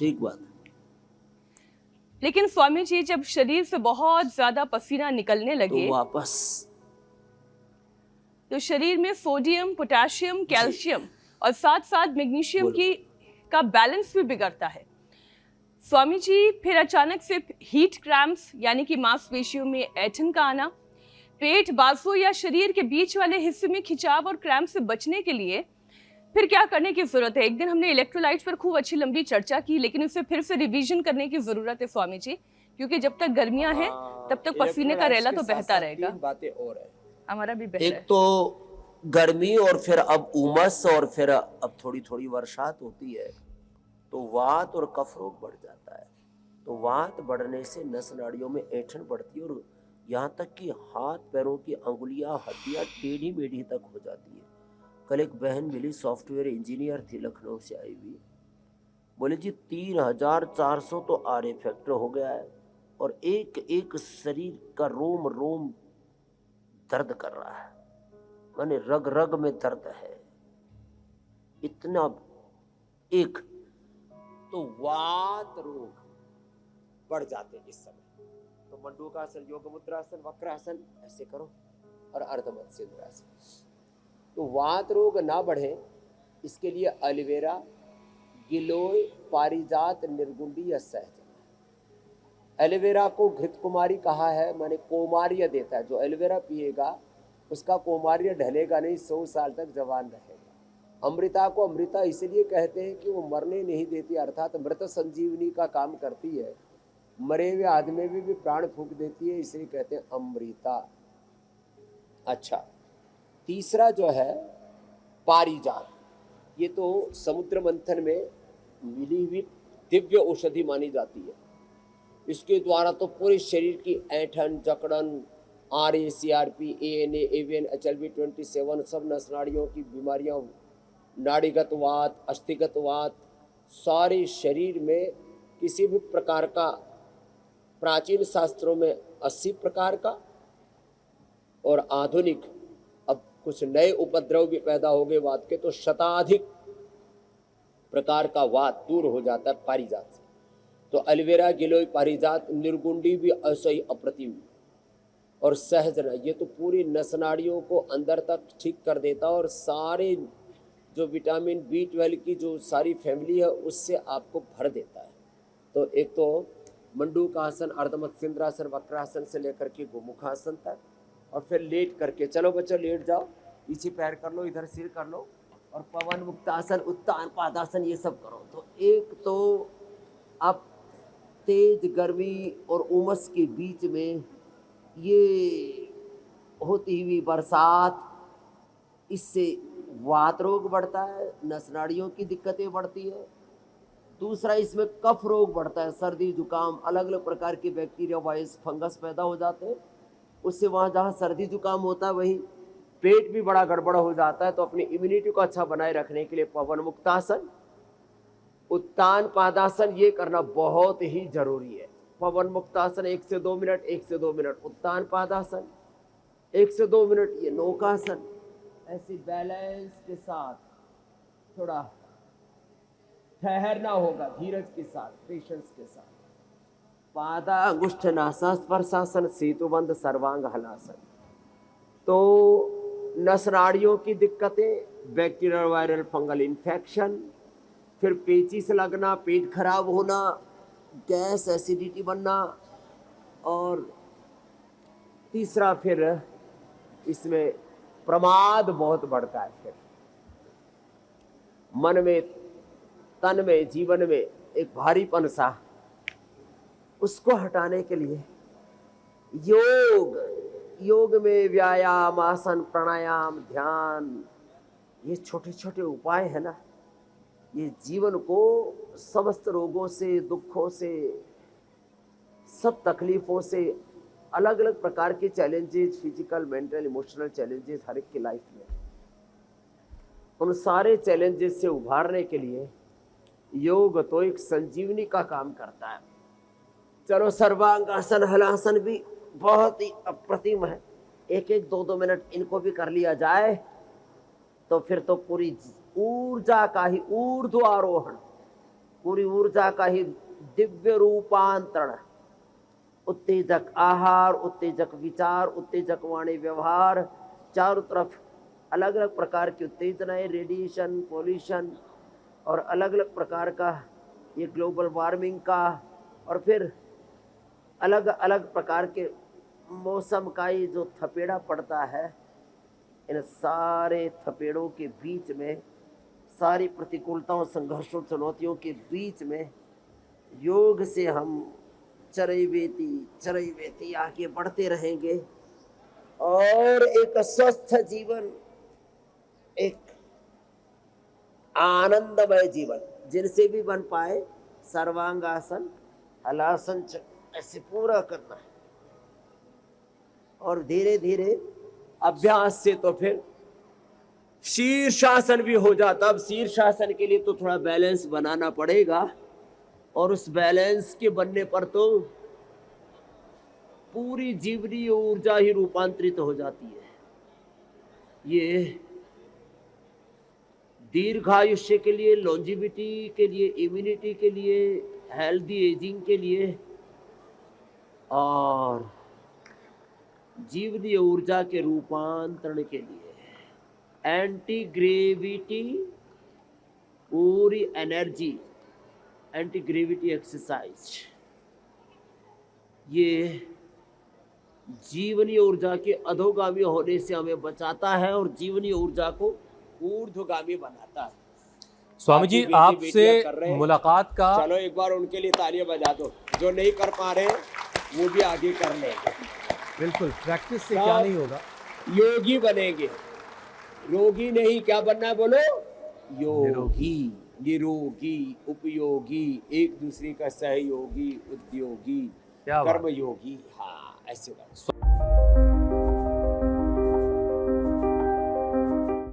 ठीक बात है। लेकिन स्वामी जी जब शरीर से बहुत ज्यादा पसीना निकलने लगे तो वापस तो शरीर में सोडियम, पोटेशियम, कैल्शियम और साथ साथ मैग्नीशियम की का बैलेंस भी बिगड़ता है। स्वामी जी फिर अचानक से हीट क्रैम्प्स यानी कि मांसपेशियों में ऐंठन का आना, पेट, बाजू या शरीर के बीच वाले हिस्से में खिंचाव और क्रैम्प से बचने के लिए फिर क्या करने की जरूरत है? एक दिन हमने इलेक्ट्रोलाइट्स पर खूब अच्छी लंबी चर्चा की, लेकिन उसे फिर से रिवीजन करने की जरूरत है स्वामी जी, क्योंकि जब तक गर्मियां हैं तब तक पसीने का रेला तो बहता रहेगा। तीन बातें और है। हमारा भी बह रहा एक है। तो गर्मी और फिर अब उमस और फिर अब थोड़ी थोड़ी बरसात होती है तो वात और कफ रोग बढ़ जाता है। तो वात बढ़ने से नस नाड़ियों में ऐंठन बढ़ती है और यहाँ तक कि हाथ पैरों की अंगुलियां हड्डियां टेढ़ी मेढ़ी तक हो जाती है। कल एक बहन मिली, सॉफ्टवेयर इंजीनियर थी, लखनऊ से आई हुई, बोले जी 3400 तो आर फैक्टर हो गया है और एक एक शरीर का रोम रोम दर्द कर रहा है, माने रग रग में दर्द है इतना। एक तो वात रोग बढ़ जाते हैं इस समय। तो मंडूकासन, योग मुद्रासन, वक्रासन ऐसे करो और अर्धमत्स्येंद्रासन। तो वात रोग ना बढ़े इसके लिए एलोवेरा, गिलोय, पारिजात, निर्गुंडी या सहजन। एलोवेरा को घृत कुमारी कहा है, माने कोमार्य देता है। जो एलोवेरा पिएगा उसका कोमार्य ढलेगा नहीं, 100 साल तक जवान रहेगा। अमृता को अमृता इसलिए कहते हैं कि वो मरने नहीं देती, अर्थात मृत संजीवनी का काम करती है। मरे हुए आदमी में भी प्राण फूंक देती है, इसलिए कहते हैं अमृता। अच्छा, तीसरा जो है पारिजात, ये तो समुद्र मंथन में मिली हुई दिव्य औषधि मानी जाती है। इसके द्वारा तो पूरे शरीर की ऐंठन, जकड़न, RA, CRP, ANA, AVN, HLV 27 सब नस नाड़ियों की बीमारियां, नाड़ीगत वात, अस्थिगत वात, सारे शरीर में किसी भी प्रकार का, प्राचीन शास्त्रों में 80 प्रकार का और आधुनिक अब कुछ नए उपद्रव भी पैदा हो गए वात के, तो शताधिक प्रकार का वात दूर हो जाता है पारिजात से। तो एलोवेरा, गिलोय, पारिजात, निर्गुंडी भी ऐसा ही अप्रतिम, और सहजना ये तो पूरी नस नाड़ियों को अंदर तक ठीक कर देता है और सारे जो विटामिन B12 की जो सारी फैमिली है उससे आपको भर देता है। तो एक तो मंडूकासन, अर्धमत्स्येंद्रासन, वक्रासन से लेकर के गोमुखासन तक, और फिर लेट करके, चलो बच्चों लेट जाओ, पीछे पैर कर लो, इधर सिर कर लो, और पवन मुक्तासन, उत्तान पादासन ये सब करो। तो एक तो अब तेज गर्मी और उमस के बीच में ये होती हुई बरसात, इससे वात रोग बढ़ता है, नस नाड़ियों की दिक्कतें बढ़ती है। दूसरा इसमें कफ रोग बढ़ता है, सर्दी जुकाम, अलग अलग प्रकार के बैक्टीरिया, वायरस, फंगस पैदा हो जाते हैं। उससे वहाँ जहाँ सर्दी जुकाम होता है वहीं पेट भी बड़ा गड़बड़ हो जाता है। तो अपनी इम्यूनिटी को अच्छा बनाए रखने के लिए पवन मुक्तासन, उत्तान पादासन ये करना बहुत ही जरूरी है। पवन मुक्तासन 1 से 2 मिनट, 1 से 2 मिनट, उत्तान पादासन 1 से 2 मिनट, ये नौकासन, ऐसे बैलेंस के साथ थोड़ा ठहरना होगा, धीरज के साथ, पेशेंस के साथ। पादा अंगुष्ठ नासा स्पर्शासन, सेतुबंध, सर्वांग हलासन। तो नस नाड़ियों की दिक्कतें, बैक्टीरियल, वायरल, फंगल इन्फेक्शन, फिर पेचिश लगना, पेट खराब होना, गैस, एसिडिटी बनना, और तीसरा फिर इसमें प्रमाद बहुत बढ़ता है। फिर मन में, तन में, जीवन में एक भारीपन सा, उसको हटाने के लिए योग में व्यायाम, आसन, प्राणायाम, ध्यान, ये छोटे छोटे उपाय है ना, ये जीवन को समस्त रोगों से, दुखों से, सब तकलीफों से, अलग अलग प्रकार के challenges, physical, mental, emotional challenges हर एक की लाइफ में, उन सारे चैलेंजेस से उभारने के लिए योग तो एक संजीवनी का काम करता है। चलो सर्वांगासन, हलासन भी बहुत ही अप्रतिम है, 1-1, 2-2 मिनट इनको भी कर लिया जाए तो फिर तो पूरी ऊर्जा का ही ऊर्ध्व आरोहण, पूरी ऊर्जा का ही दिव्य रूपांतरण, उत्तेजक आहार, उत्तेजक विचार, उत्तेजक वाणी व्यवहार, चारों तरफ अलग अलग प्रकार की उत्तेजनाएं, रेडिएशन, पोल्यूशन और अलग अलग प्रकार का ये ग्लोबल वार्मिंग का, और फिर अलग अलग प्रकार के मौसम का ये जो थपेड़ा पड़ता है, इन सारे थपेड़ों के बीच में, सारी प्रतिकूलताओं, संघर्षों, चुनौतियों के बीच में योग से हम चरैवेती आगे बढ़ते रहेंगे और एक स्वस्थ जीवन, एक आनंदमय जीवन जिनसे भी बन पाए, सर्वांगासन, हलासन ऐसे पूरा करना है। और धीरे धीरे अभ्यास से तो फिर शीर्षासन भी हो जाता। अब शीर्षासन के लिए तो थोड़ा बैलेंस बनाना पड़ेगा, और उस बैलेंस के बनने पर तो पूरी जीवनीय ऊर्जा ही रूपांतरित हो जाती है। ये दीर्घायुष्य के लिए, लॉन्जिविटी के लिए, इम्यूनिटी के लिए, हेल्दी एजिंग के लिए और जीवनीय ऊर्जा के रूपांतरण के लिए, एंटी ग्रेविटी पूरी एनर्जी, एंटी ग्रेविटी एक्सरसाइज, ये जीवनीय ऊर्जा के अधोगामी होने से हमें बचाता है और जीवनीय ऊर्जा को ऊर्ध्वगामी बनाता है। स्वामी जी, बेटी आपसे बेटियां कर रहे हैं। मुलाकात का, चलो एक बार उनके लिए तालियां बजा दो, जो नहीं कर पा रहे वो भी आगे कर लेंगे। बिल्कुल, प्रैक्टिस से क्या नहीं होगा। योगी बनेंगे, रोगी नहीं। क्या बनना है बोलो? योगी, निरोगी, उपयोगी, एक दूसरे का सहयोगी, उद्योगी, क्या बात। कर्मयोगी। हाँ, ऐसे बात।